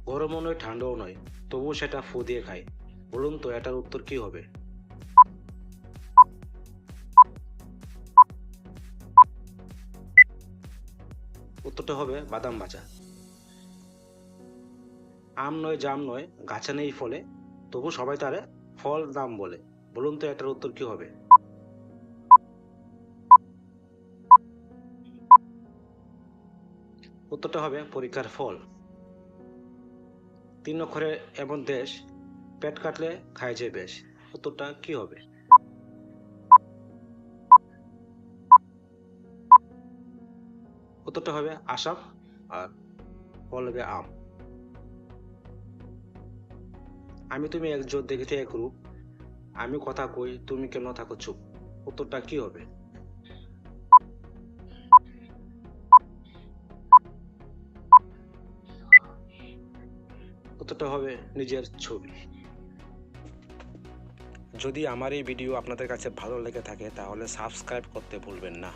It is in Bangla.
গরমও নয় ঠান্ডাও নয়, তবুও সেটা ফু দিয়ে খায়। বলুন তো এটার উত্তর কি হবে? উত্তরটা হবে বাদাম ভাজা। আম নয় জাম নয়, গাছে নেই ফলে, তবু সবাই তারে ফল দাম বলে। বলুন তো এটার উত্তর কি হবে? উত্তরটা হবে পরীক্ষার ফল। 3 অক্ষরে এমন দেশ, পেট কাটলে খায় যে বেশ। উত্তরটা কি হবে? উত্তরটা হবে আসাম, আর ফল হবে আম। আমি তুমি এক জোট দেখিতে এক রূপ, আমি কথা কই তুমি কেন থাকো চুপ। উত্তরটা কি হবে? উত্তরটা হবে নিজের ছবি। যদি আমার এই ভিডিও আপনাদের কাছে ভালো লেগে থাকে তাহলে সাবস্ক্রাইব করতে ভুলবেন না।